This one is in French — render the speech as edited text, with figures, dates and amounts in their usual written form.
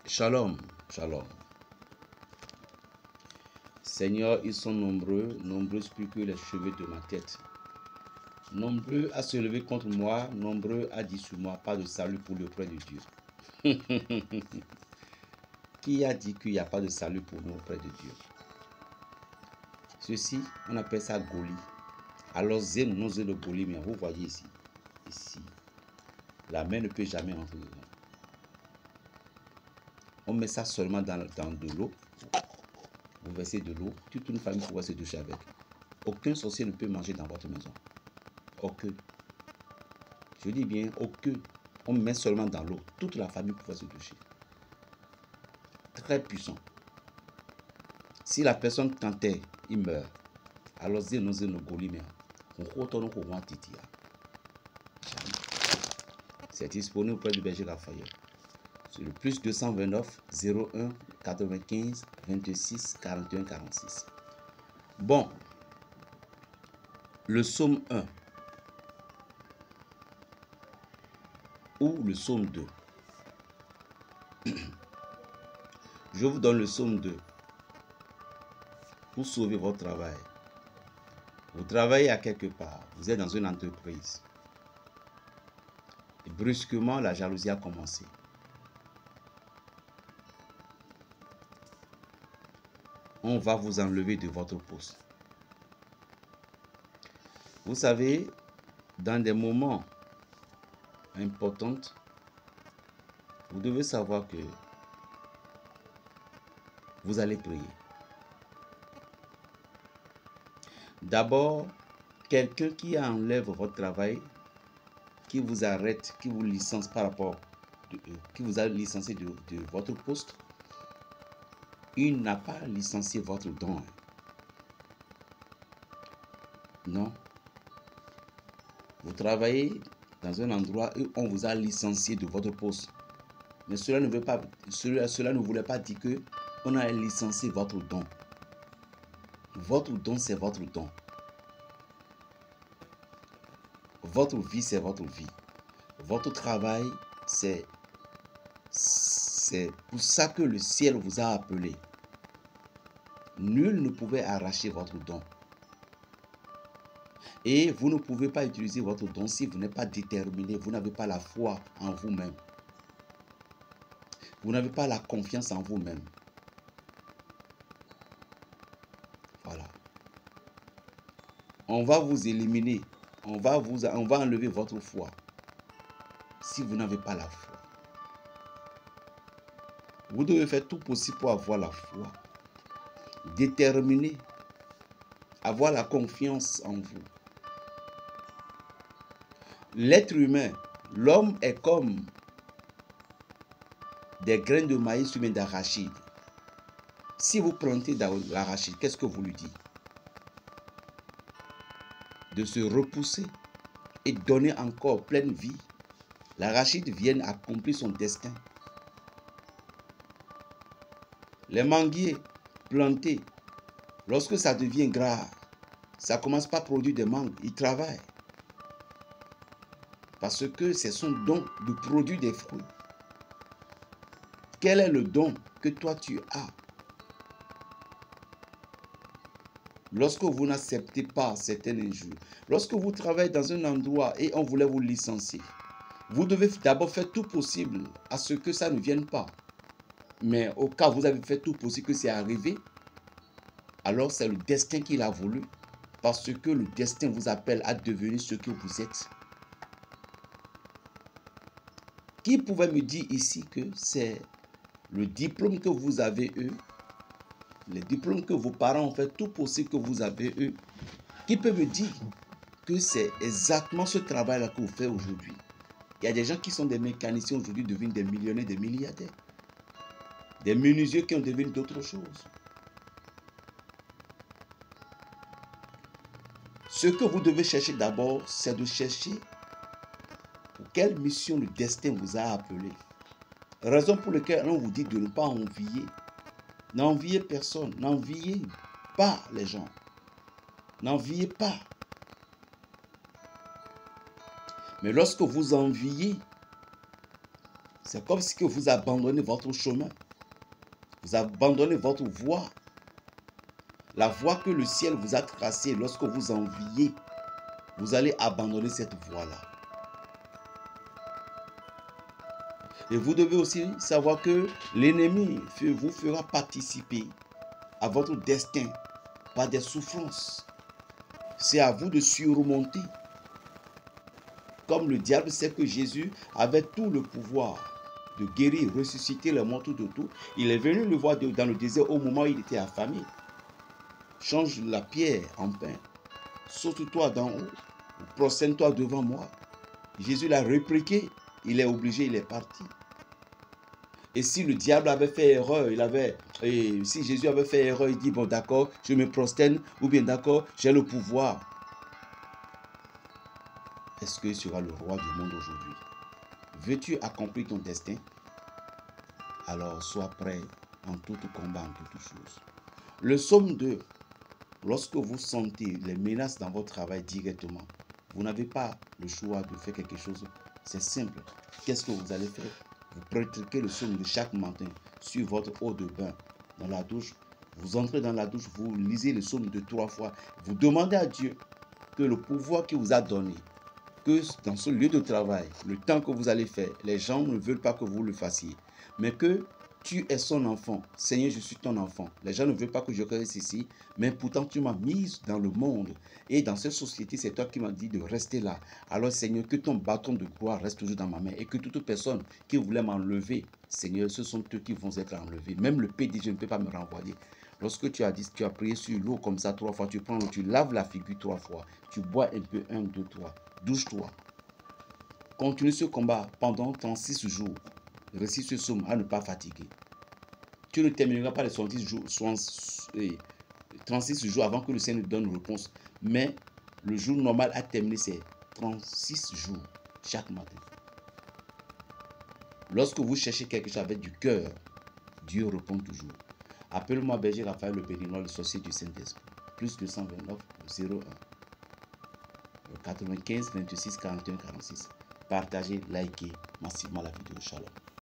Shalom, shalom. Seigneur, ils sont nombreux, nombreux plus que les cheveux de ma tête. Nombreux à se lever contre moi, nombreux à dire sur moi, pas de salut pour auprès de Dieu. Qui a dit qu'il n'y a pas de salut pour nous auprès de Dieu? Ceci, on appelle ça Goli. Alors, zé, non, zé le Goli, mais vous voyez ici, la main ne peut jamais entrer dedans. On met ça seulement dans de l'eau. Vous versez de l'eau, toute une famille pourra se doucher avec. Aucun sorcier ne peut manger dans votre maison. Aucun. Je dis bien aucun. On met seulement dans l'eau. Toute la famille pourra se doucher. Très puissant. Si la personne tentait, il meurt. Alors c'est disponible auprès du berger Raphaël. C'est le plus 229 01 95 26 41 46. Bon, le psaume 1 ou le psaume 2. Je vous donne le psaume 2 pour sauver votre travail. Vous travaillez à quelque part, vous êtes dans une entreprise. Et brusquement, la jalousie a commencé. On va vous enlever de votre poste. Vous savez, dans des moments importants, vous devez savoir que vous allez prier. D'abord, quelqu'un qui enlève votre travail, qui vous arrête, qui vous licencie par rapport, qui vous a licencié de votre poste, il n'a pas licencié votre don. Non. Vous travaillez dans un endroit où on vous a licencié de votre poste. Mais cela ne voulait pas dire que on a licencié votre don. Votre don, c'est votre don. Votre vie, c'est votre vie. Votre travail, c'est pour ça que le ciel vous a appelé. Nul ne pouvait arracher votre don. Et vous ne pouvez pas utiliser votre don si vous n'êtes pas déterminé, vous n'avez pas la foi en vous-même. Vous n'avez pas la confiance en vous-même. Voilà. On va vous éliminer. On va enlever votre foi. Si vous n'avez pas la foi. Vous devez faire tout possible pour avoir la foi. Déterminer. Avoir la confiance en vous. L'être humain, l'homme est comme des graines de maïs ou d'arachide. Si vous plantez dans l'arachide, qu'est-ce que vous lui dites? De se repousser et donner encore pleine vie. L'arachide vient accomplir son destin. Les manguiers plantés, lorsque ça devient grave, ça commence pas à produire des mangues, ils travaillent. Parce que c'est son don de produire des fruits. Quel est le don que toi tu as? Lorsque vous n'acceptez pas certaines injures, lorsque vous travaillez dans un endroit et on voulait vous licencier, vous devez d'abord faire tout possible à ce que ça ne vienne pas. Mais au cas où vous avez fait tout possible que c'est arrivé, alors c'est le destin qu'il a voulu. Parce que le destin vous appelle à devenir ce que vous êtes. Qui pouvait me dire ici que c'est le diplôme que vous avez eu, les diplômes que vos parents ont fait, tout possible que vous avez eu? Qui peut me dire que c'est exactement ce travail-là que vous faites aujourd'hui? Il y a des gens qui sont des mécaniciens aujourd'hui deviennent des millionnaires, des milliardaires. Des menuisiers qui ont devenu d'autres choses. Ce que vous devez chercher d'abord, c'est de chercher pour quelle mission le destin vous a appelé. Raison pour laquelle on vous dit de ne pas envier. N'enviez personne, n'enviez pas les gens. N'enviez pas. Mais lorsque vous enviez, C'est comme si que vous abandonnez votre chemin. Vous abandonnez votre voie. La voie que le ciel vous a tracée lorsque vous enviez. Vous allez abandonner cette voie-là. Et vous devez aussi savoir que l'ennemi vous fera participer à votre destin par des souffrances. C'est à vous de surmonter. Comme le diable sait que Jésus avait tout le pouvoir de guérir, ressusciter les morts tout autour, il est venu le voir dans le désert au moment où il était affamé. Change la pierre en pain. Saute-toi d'en haut. Prosterne-toi devant moi. Jésus l'a répliqué. Il est obligé, il est parti. Et si le diable avait fait erreur, si Jésus avait fait erreur, il dit, bon d'accord, je me prosterne, ou bien d'accord, j'ai le pouvoir. Est-ce qu'il sera le roi du monde aujourd'hui? Veux-tu accomplir ton destin? Alors sois prêt en tout combat, en toutes choses. Le psaume 2, lorsque vous sentez les menaces dans votre travail directement, vous n'avez pas le choix de faire quelque chose. C'est simple. Qu'est-ce que vous allez faire? Vous pratiquez le psaume de chaque matin sur votre eau de bain, dans la douche. Vous entrez dans la douche, vous lisez le psaume de 3 fois. Vous demandez à Dieu que le pouvoir qu'il vous a donné, que dans ce lieu de travail, le temps que vous allez faire, les gens ne veulent pas que vous le fassiez, mais que tu es son enfant. Seigneur, je suis ton enfant. Les gens ne veulent pas que je reste ici, mais pourtant tu m'as mise dans le monde. Et dans cette société, c'est toi qui m'as dit de rester là. Alors Seigneur, que ton bâton de gloire reste toujours dans ma main et que toute personne qui voulait m'enlever, Seigneur, ce sont eux qui vont être enlevés. Même le PDG ne peut pas me renvoyer. Lorsque tu as dit, tu as prié sur l'eau comme ça 3 fois, tu prends l'eau, tu laves la figure 3 fois, tu bois un peu, 1, 2, 3, douche-toi. Continue ce combat pendant 36 jours. Récite ce psaume à ne pas fatiguer. Tu ne termineras pas les 36 jours avant que le Seigneur nous donne une réponse. Mais le jour normal à terminer, c'est 36 jours chaque matin. Lorsque vous cherchez quelque chose avec du cœur, Dieu répond toujours. Appelle-moi Berger Raphaël Le Périnois, le sorcier du Saint-Esprit. Plus 229 01 95 26 41 46. Partagez, likez massivement la vidéo. Shalom.